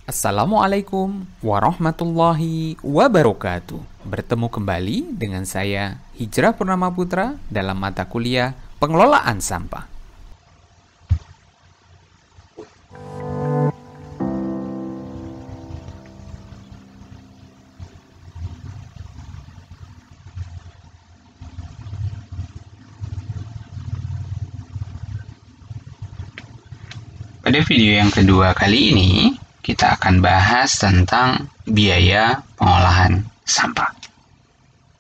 Assalamualaikum warahmatullahi wabarakatuh. Bertemu kembali dengan saya Hijrah Purnama Putra dalam mata kuliah Pengelolaan Sampah. Pada video yang kedua kali ini, kita akan bahas tentang biaya pengolahan sampah.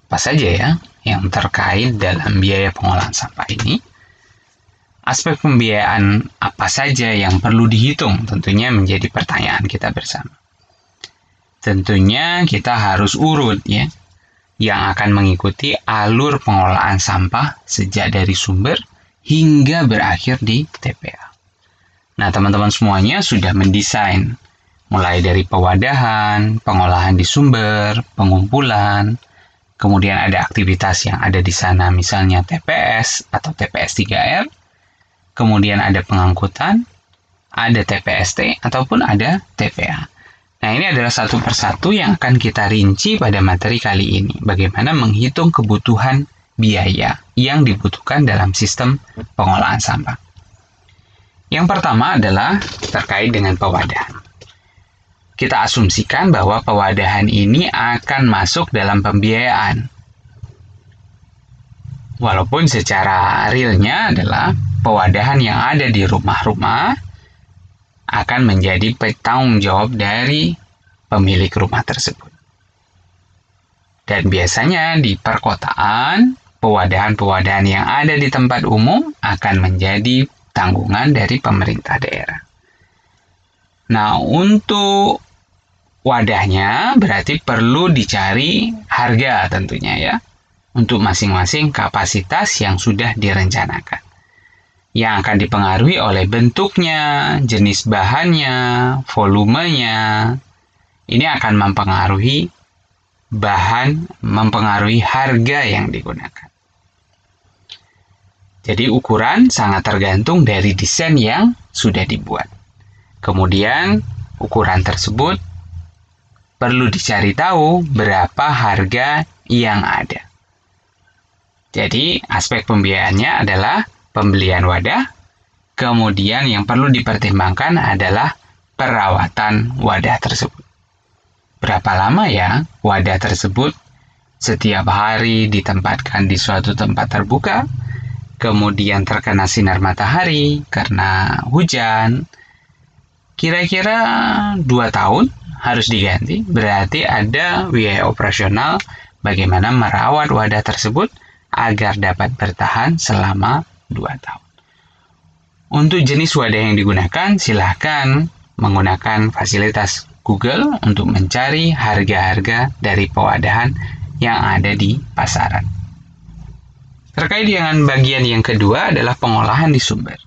Apa saja ya yang terkait dalam biaya pengolahan sampah ini? Aspek pembiayaan apa saja yang perlu dihitung tentunya menjadi pertanyaan kita bersama. Tentunya kita harus urut ya, yang akan mengikuti alur pengolahan sampah sejak dari sumber hingga berakhir di TPA. Nah, teman-teman semuanya sudah mendesain mulai dari pewadahan, pengolahan di sumber, pengumpulan, kemudian ada aktivitas yang ada di sana misalnya TPS atau TPS 3R, kemudian ada pengangkutan, ada TPST ataupun ada TPA. Nah, ini adalah satu persatu yang akan kita rinci pada materi kali ini. Bagaimana menghitung kebutuhan biaya yang dibutuhkan dalam sistem pengolahan sampah. Yang pertama adalah terkait dengan pewadahan. Kita asumsikan bahwa pewadahan ini akan masuk dalam pembiayaan. Walaupun secara realnya adalah pewadahan yang ada di rumah-rumah akan menjadi tanggung jawab dari pemilik rumah tersebut. Dan biasanya di perkotaan, pewadahan-pewadahan yang ada di tempat umum akan menjadi tanggungan dari pemerintah daerah. Nah, untuk wadahnya berarti perlu dicari harga tentunya ya, untuk masing-masing kapasitas yang sudah direncanakan. Yang akan dipengaruhi oleh bentuknya, jenis bahannya, volumenya. Ini akan mempengaruhi harga yang digunakan. Jadi ukuran sangat tergantung dari desain yang sudah dibuat. Kemudian ukuran tersebut perlu dicari tahu berapa harga yang ada. Jadi aspek pembiayaannya adalah pembelian wadah, kemudian yang perlu dipertimbangkan adalah perawatan wadah tersebut. Berapa lama ya wadah tersebut setiap hari ditempatkan di suatu tempat terbuka, kemudian terkena sinar matahari karena hujan, kira-kira 2 tahun harus diganti. Berarti ada biaya operasional bagaimana merawat wadah tersebut agar dapat bertahan selama 2 tahun. Untuk jenis wadah yang digunakan, silahkan menggunakan fasilitas Google untuk mencari harga-harga dari pewadahan yang ada di pasaran. Terkait dengan bagian yang kedua adalah pengolahan di sumber.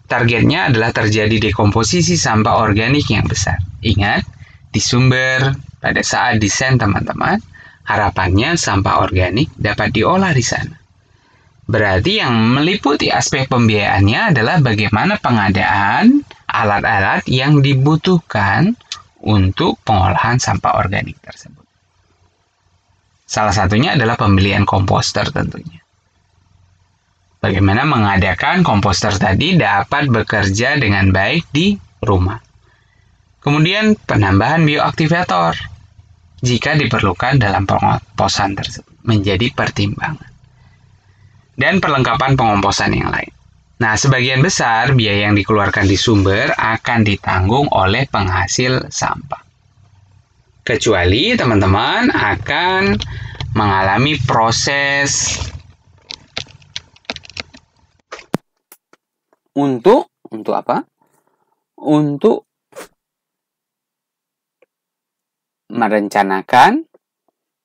Targetnya adalah terjadi dekomposisi sampah organik yang besar. Ingat, di sumber pada saat desain teman-teman, harapannya sampah organik dapat diolah di sana. Berarti yang meliputi aspek pembiayaannya adalah bagaimana pengadaan alat-alat yang dibutuhkan untuk pengolahan sampah organik tersebut. Salah satunya adalah pembelian komposter tentunya. Bagaimana mengadakan komposter tadi dapat bekerja dengan baik di rumah. Kemudian penambahan bioaktivator jika diperlukan dalam pengomposan tersebut menjadi pertimbangan. Dan perlengkapan pengomposan yang lain. Nah, sebagian besar biaya yang dikeluarkan di sumber akan ditanggung oleh penghasil sampah. Kecuali teman-teman akan mengalami proses untuk apa? Untuk merencanakan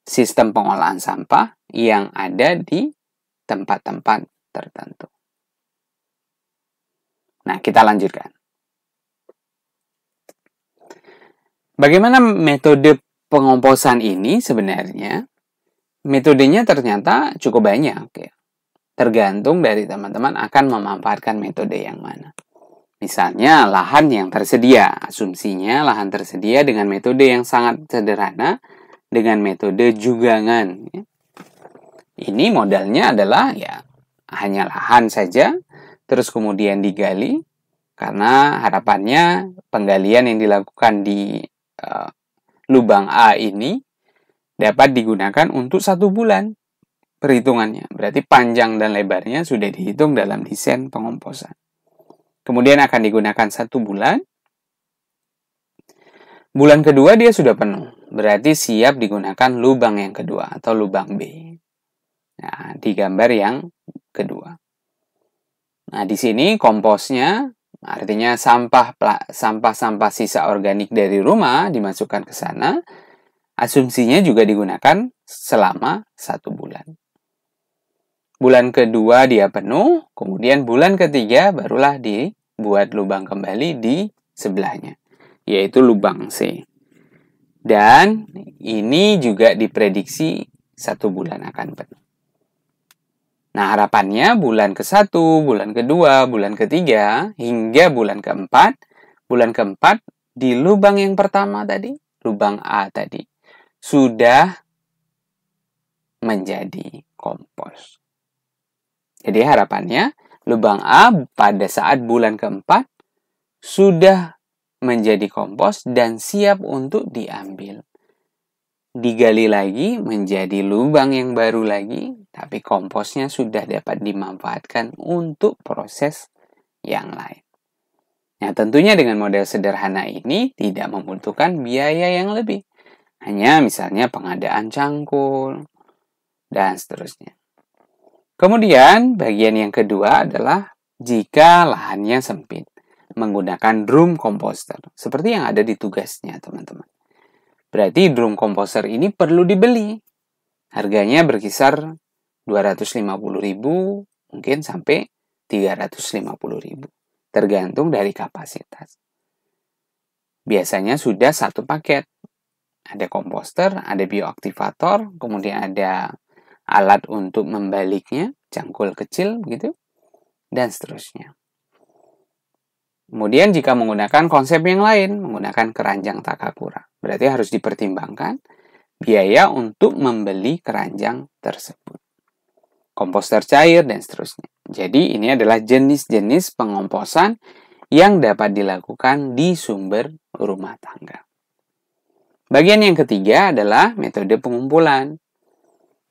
sistem pengolahan sampah yang ada di tempat-tempat tertentu. Nah, kita lanjutkan. Bagaimana metode pengomposan ini sebenarnya? Metodenya ternyata cukup banyak ya. Tergantung dari teman-teman akan memanfaatkan metode yang mana. Misalnya lahan yang tersedia. Asumsinya lahan tersedia dengan metode yang sangat sederhana, dengan metode jugangan. Ini modalnya adalah ya hanya lahan saja, terus kemudian digali, karena harapannya penggalian yang dilakukan di lubang A ini dapat digunakan untuk 1 bulan perhitungannya. Berarti panjang dan lebarnya sudah dihitung dalam desain pengomposan. Kemudian akan digunakan 1 bulan. Bulan kedua dia sudah penuh. Berarti siap digunakan lubang yang kedua atau lubang B. Nah, di gambar yang kedua. Nah, di sini komposnya artinya sampah-sampah sisa organik dari rumah dimasukkan ke sana. Asumsinya juga digunakan selama 1 bulan. Bulan kedua dia penuh, kemudian bulan ketiga barulah dibuat lubang kembali di sebelahnya, yaitu lubang C. Dan ini juga diprediksi 1 bulan akan penuh. Nah, harapannya bulan ke-1, bulan kedua, bulan ketiga, hingga bulan keempat di lubang yang pertama tadi, lubang A tadi, sudah menjadi kompos. Jadi harapannya lubang A pada saat bulan keempat sudah menjadi kompos dan siap untuk diambil. Digali lagi menjadi lubang yang baru lagi, tapi komposnya sudah dapat dimanfaatkan untuk proses yang lain. Nah, tentunya dengan model sederhana ini tidak membutuhkan biaya yang lebih. Hanya misalnya pengadaan cangkul, dan seterusnya. Kemudian, bagian yang kedua adalah jika lahannya sempit, menggunakan drum composter. Seperti yang ada di tugasnya, teman-teman. Berarti drum composter ini perlu dibeli. Harganya berkisar 250.000, mungkin sampai 350.000. Tergantung dari kapasitas. Biasanya sudah 1 paket. Ada komposter, ada bioaktivator, kemudian ada alat untuk membaliknya, cangkul kecil gitu, dan seterusnya. Kemudian jika menggunakan konsep yang lain, menggunakan keranjang Takakura, berarti harus dipertimbangkan biaya untuk membeli keranjang tersebut. Komposter cair dan seterusnya. Jadi ini adalah jenis-jenis pengomposan yang dapat dilakukan di sumber rumah tangga. Bagian yang ketiga adalah metode pengumpulan.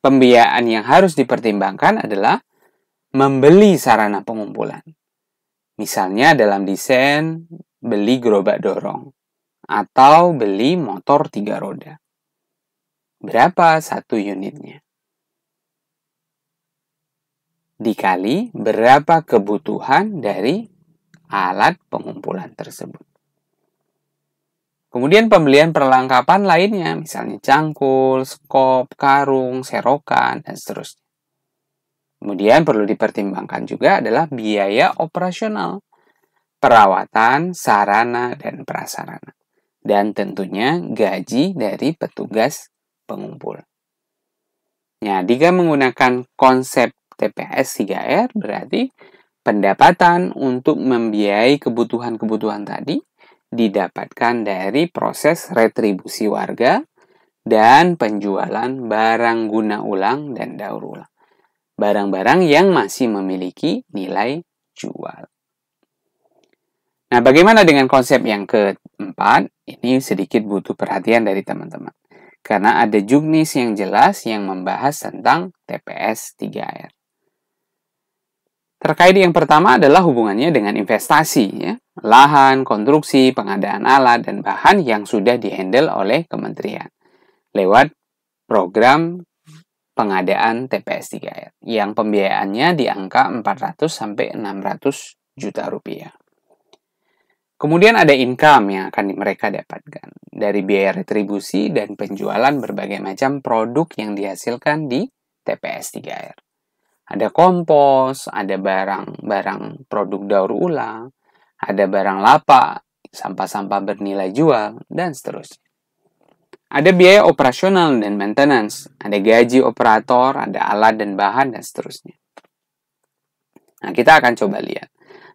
Pembiayaan yang harus dipertimbangkan adalah membeli sarana pengumpulan. Misalnya dalam desain beli gerobak dorong atau beli motor 3 roda. Berapa 1 unitnya? Dikali berapa kebutuhan dari alat pengumpulan tersebut. Kemudian pembelian perlengkapan lainnya, misalnya cangkul, skop, karung, serokan, dan seterusnya. Kemudian perlu dipertimbangkan juga adalah biaya operasional, perawatan, sarana, dan prasarana. Dan tentunya gaji dari petugas pengumpul. Nah, jika menggunakan konsep TPS 3R, berarti pendapatan untuk membiayai kebutuhan-kebutuhan tadi didapatkan dari proses retribusi warga dan penjualan barang guna ulang dan daur ulang. Barang-barang yang masih memiliki nilai jual. Nah, bagaimana dengan konsep yang keempat? Ini sedikit butuh perhatian dari teman-teman. Karena ada juknis yang jelas yang membahas tentang TPS 3R. Terkait yang pertama adalah hubungannya dengan investasi, ya. Lahan, konstruksi, pengadaan alat, dan bahan yang sudah dihandle oleh kementerian lewat program pengadaan TPS 3R yang pembiayaannya di angka 400 sampai 600 juta rupiah. Kemudian ada income yang akan mereka dapatkan dari biaya retribusi dan penjualan berbagai macam produk yang dihasilkan di TPS 3R. Ada kompos, ada barang-barang produk daur ulang, ada barang lapak, sampah-sampah bernilai jual, dan seterusnya. Ada biaya operasional dan maintenance, ada gaji operator, ada alat dan bahan, dan seterusnya. Nah, kita akan coba lihat.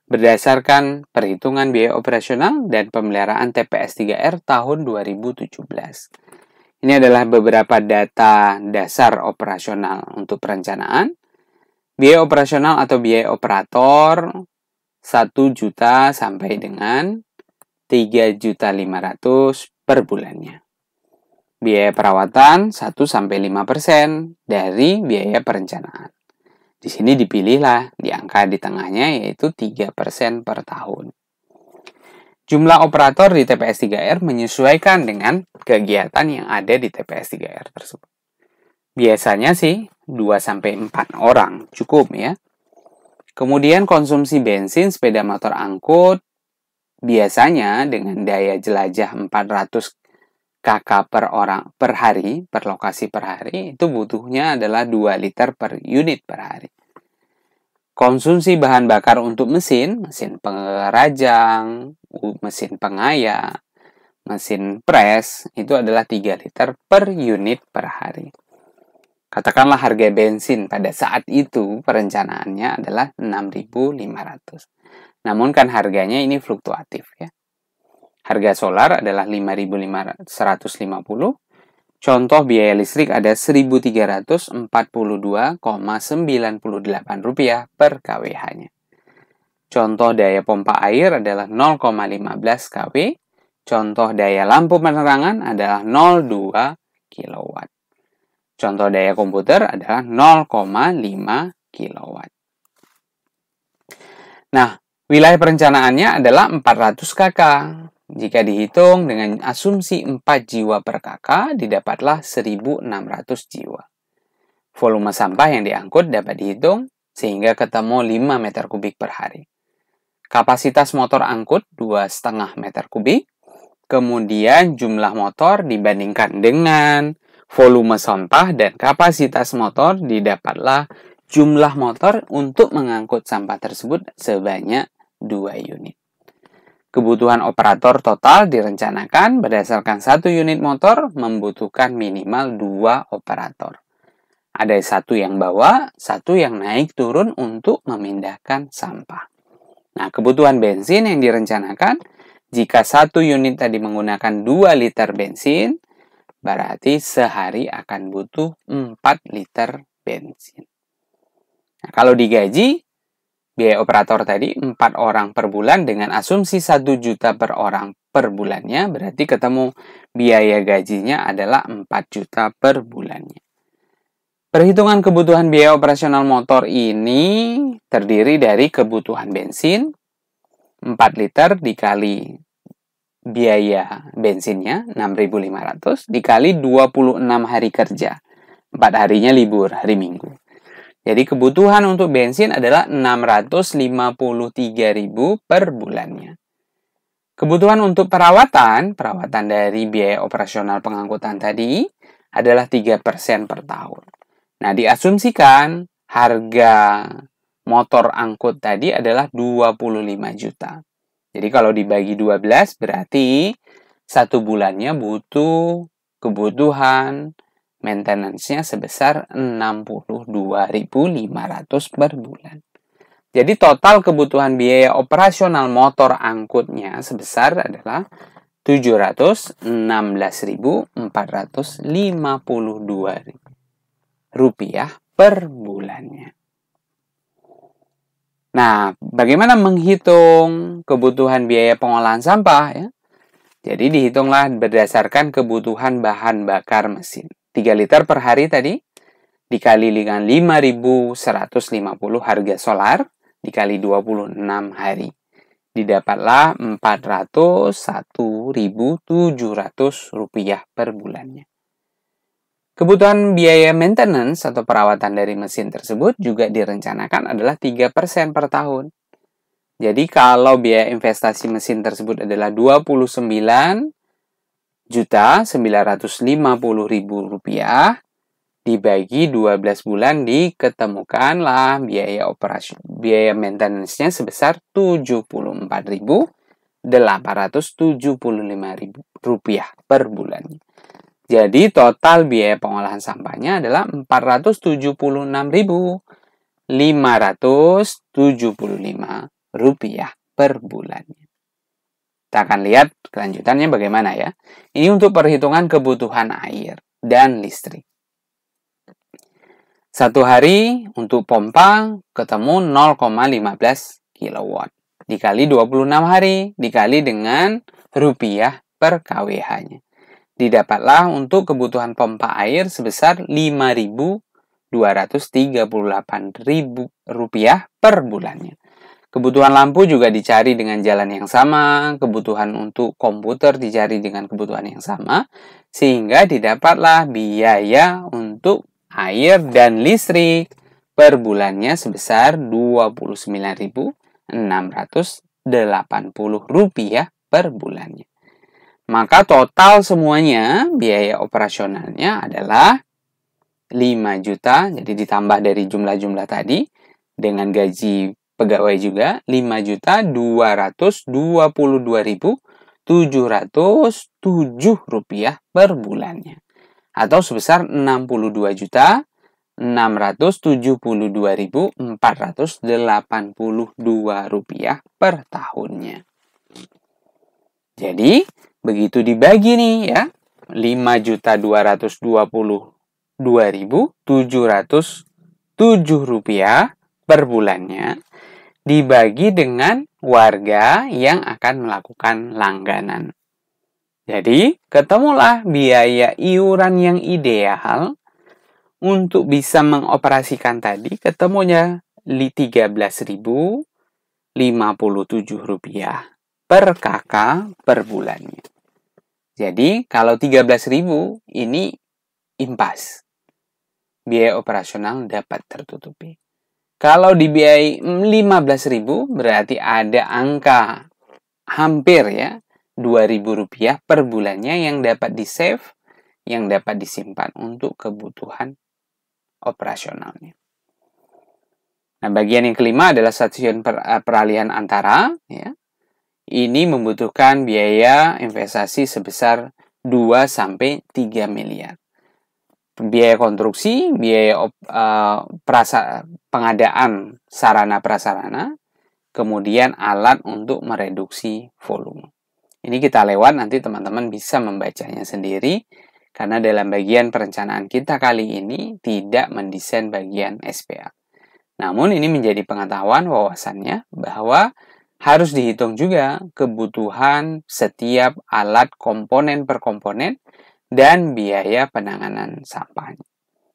berdasarkan perhitungan biaya operasional dan pemeliharaan TPS 3R tahun 2017. Ini adalah beberapa data dasar operasional untuk perencanaan. Biaya operasional atau biaya operator 1 juta sampai dengan 3.500.000 per bulannya. Biaya perawatan 1-5% dari biaya perencanaan. Di sini dipilihlah di angka di tengahnya yaitu 3% per tahun. Jumlah operator di TPS 3R menyesuaikan dengan kegiatan yang ada di TPS 3R tersebut. Biasanya sih 2-4 orang cukup ya. Kemudian konsumsi bensin sepeda motor angkut biasanya dengan daya jelajah 400 kk per orang per hari, per lokasi per hari, itu butuhnya adalah 2 liter per unit per hari. Konsumsi bahan bakar untuk mesin pengerajang, mesin pengayak, mesin pres, itu adalah 3 liter per unit per hari. Katakanlah harga bensin pada saat itu perencanaannya adalah 6.500. Namun kan harganya ini fluktuatif ya. Harga solar adalah 5.150. Contoh biaya listrik ada Rp1.342,98 per kWh-nya. Contoh daya pompa air adalah 0,15 kW. Contoh daya lampu penerangan adalah 0,2 kW. Contoh daya komputer adalah 0,5 kW. Nah, wilayah perencanaannya adalah 400 kk. Jika dihitung dengan asumsi 4 jiwa per kakak, didapatlah 1.600 jiwa. Volume sampah yang diangkut dapat dihitung sehingga ketemu 5 meter kubik per hari. Kapasitas motor angkut 2,5 meter kubik. Kemudian jumlah motor dibandingkan dengan volume sampah dan kapasitas motor, didapatlah jumlah motor untuk mengangkut sampah tersebut sebanyak 2 unit. Kebutuhan operator total direncanakan berdasarkan 1 unit motor membutuhkan minimal 2 operator. Ada 1 yang bawa, 1 yang naik turun untuk memindahkan sampah. Nah, kebutuhan bensin yang direncanakan, jika 1 unit tadi menggunakan 2 liter bensin, berarti sehari akan butuh 4 liter bensin. Nah, kalau digaji, biaya operator tadi 4 orang per bulan dengan asumsi 1 juta per orang per bulannya, berarti ketemu biaya gajinya adalah 4 juta per bulannya. Perhitungan kebutuhan biaya operasional motor ini terdiri dari kebutuhan bensin 4 liter dikali biaya bensinnya 6.500 dikali 26 hari kerja. 4 harinya libur, hari Minggu. Jadi kebutuhan untuk bensin adalah 653.000 per bulannya. Kebutuhan untuk perawatan dari biaya operasional pengangkutan tadi adalah 3% per tahun. Nah, diasumsikan harga motor angkut tadi adalah 25 juta. Jadi kalau dibagi 12 berarti 1 bulannya butuh kebutuhan maintenance-nya sebesar 62.500 per bulan. Jadi total kebutuhan biaya operasional motor angkutnya sebesar adalah 716.452 rupiah per bulannya. Nah, bagaimana menghitung kebutuhan biaya pengolahan sampah ya? Jadi dihitunglah berdasarkan kebutuhan bahan bakar mesin. 3 liter per hari tadi dikali dengan 5.150 harga solar dikali 26 hari. Didapatlah 401.700 rupiah per bulannya. Kebutuhan biaya maintenance atau perawatan dari mesin tersebut juga direncanakan adalah 3% per tahun. Jadi kalau biaya investasi mesin tersebut adalah 29.950.000 rupiah, dibagi 12 bulan diketemukanlah biaya maintenance-nya sebesar 74.875.000 rupiah per bulan. Jadi total biaya pengolahan sampahnya adalah 476.575 rupiah per bulannya. Kita akan lihat kelanjutannya bagaimana ya. Ini untuk perhitungan kebutuhan air dan listrik. Satu hari untuk pompa ketemu 0,15 kW. Dikali 26 hari, dikali dengan rupiah per kWh-nya. Didapatlah untuk kebutuhan pompa air sebesar Rp5.238.000 per bulannya. Kebutuhan lampu juga dicari dengan jalan yang sama, kebutuhan untuk komputer dicari dengan kebutuhan yang sama, sehingga didapatlah biaya untuk air dan listrik per bulannya sebesar Rp29.680 per bulannya. Maka total semuanya biaya operasionalnya adalah 5 juta, jadi ditambah dari jumlah-jumlah tadi dengan gaji pegawai juga, Rp5.022.707 per bulannya. Atau sebesar Rp62.672.482 per tahunnya. Jadi, begitu dibagi nih ya, Rp5.222.707 per bulannya dibagi dengan warga yang akan melakukan langganan. Jadi, ketemulah biaya iuran yang ideal untuk bisa mengoperasikan tadi, ketemunya Rp13.057 per KK per bulannya. Jadi, kalau 13.000 ini impas. Biaya operasional dapat tertutupi. Kalau dibiayai 15.000 berarti ada angka hampir ya Rp2.000 per bulannya yang dapat di-save, yang dapat disimpan untuk kebutuhan operasionalnya. Nah, bagian yang kelima adalah stasiun peralihan antara ya. Ini membutuhkan biaya investasi sebesar 2-3 miliar. Biaya konstruksi, biaya pengadaan sarana prasarana, kemudian alat untuk mereduksi volume. Ini kita lewat, nanti teman-teman bisa membacanya sendiri, karena dalam bagian perencanaan kita kali ini tidak mendesain bagian SPA. Namun ini menjadi pengetahuan wawasannya bahwa harus dihitung juga kebutuhan setiap alat komponen per komponen dan biaya penanganan sampah.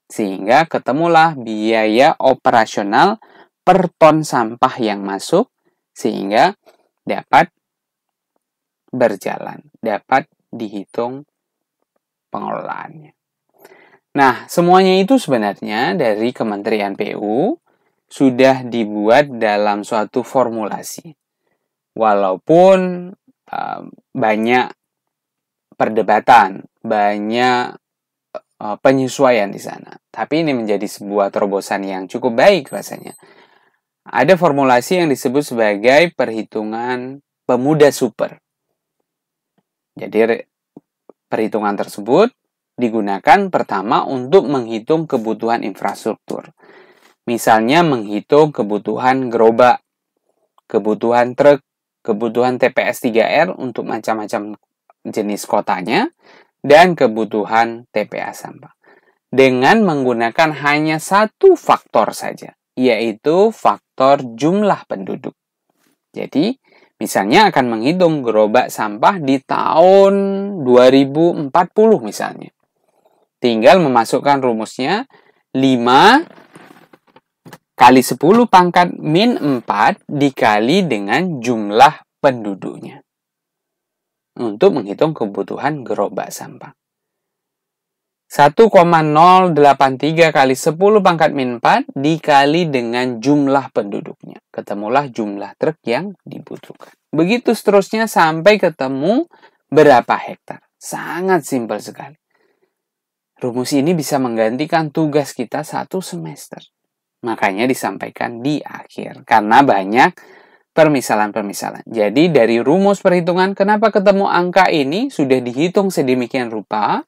Sehingga ketemulah biaya operasional per ton sampah yang masuk, sehingga dapat berjalan, dapat dihitung pengelolaannya. Nah, semuanya itu sebenarnya dari Kementerian PU sudah dibuat dalam suatu formulasi. Walaupun banyak perdebatan, banyak penyesuaian di sana. Tapi ini menjadi sebuah terobosan yang cukup baik rasanya. Ada formulasi yang disebut sebagai perhitungan pemuda super. Jadi perhitungan tersebut digunakan pertama untuk menghitung kebutuhan infrastruktur. Misalnya menghitung kebutuhan gerobak, kebutuhan truk, kebutuhan TPS 3R untuk macam-macam jenis kotanya, dan kebutuhan TPA sampah. Dengan menggunakan hanya satu faktor saja, yaitu faktor jumlah penduduk. Jadi, misalnya akan menghitung gerobak sampah di tahun 2040 misalnya. Tinggal memasukkan rumusnya 5 kali 10 pangkat min 4 dikali dengan jumlah penduduknya. Untuk menghitung kebutuhan gerobak sampah. 1,083 kali 10 pangkat min 4 dikali dengan jumlah penduduknya. Ketemulah jumlah truk yang dibutuhkan. Begitu seterusnya sampai ketemu berapa hektar. Sangat simpel sekali. Rumus ini bisa menggantikan tugas kita 1 semester. Makanya disampaikan di akhir. Karena banyak permisalan-permisalan. Jadi dari rumus perhitungan kenapa ketemu angka ini sudah dihitung sedemikian rupa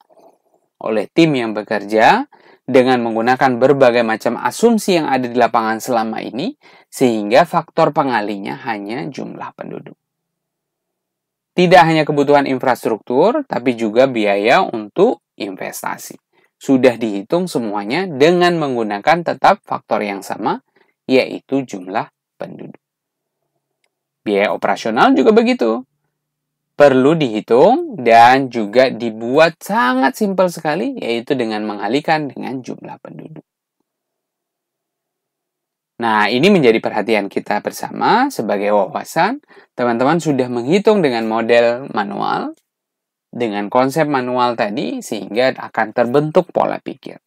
oleh tim yang bekerja dengan menggunakan berbagai macam asumsi yang ada di lapangan selama ini, sehingga faktor pengalinya hanya jumlah penduduk. Tidak hanya kebutuhan infrastruktur, tapi juga biaya untuk investasi. Sudah dihitung semuanya dengan menggunakan tetap faktor yang sama, yaitu jumlah penduduk. Biaya operasional juga begitu. Perlu dihitung dan juga dibuat sangat simpel sekali, yaitu dengan mengalikan dengan jumlah penduduk. Nah, ini menjadi perhatian kita bersama sebagai wawasan. Teman-teman sudah menghitung dengan model manual, dengan konsep manual tadi, sehingga akan terbentuk pola pikir.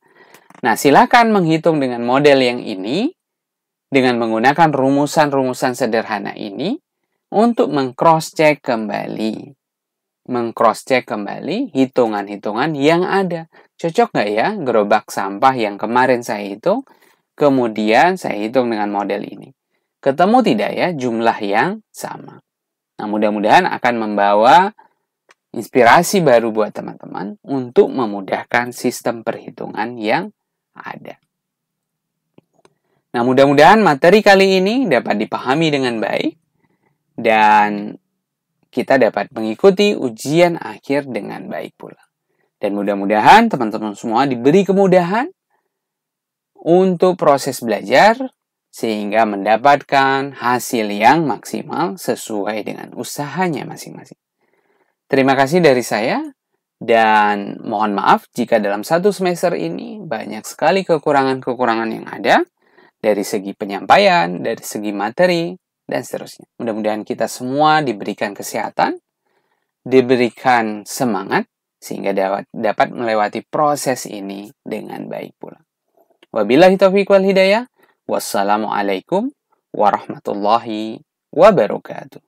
Nah, silakan menghitung dengan model yang ini, dengan menggunakan rumusan-rumusan sederhana ini, untuk meng-cross-check kembali. Meng-cross-check kembali hitungan-hitungan yang ada. Cocok nggak ya gerobak sampah yang kemarin saya hitung, kemudian saya hitung dengan model ini? Ketemu tidak ya jumlah yang sama? Nah, mudah-mudahan akan membawa inspirasi baru buat teman-teman untuk memudahkan sistem perhitungan yang ada. Nah, mudah-mudahan materi kali ini dapat dipahami dengan baik dan kita dapat mengikuti ujian akhir dengan baik pula. Dan mudah-mudahan teman-teman semua diberi kemudahan untuk proses belajar sehingga mendapatkan hasil yang maksimal sesuai dengan usahanya masing-masing. Terima kasih dari saya dan mohon maaf jika dalam satu semester ini banyak sekali kekurangan-kekurangan yang ada dari segi penyampaian, dari segi materi, dan seterusnya. Mudah-mudahan kita semua diberikan kesehatan, diberikan semangat, sehingga dapat melewati proses ini dengan baik pula. Wabillahi taufiq wal hidayah. Wassalamualaikum warahmatullahi wabarakatuh.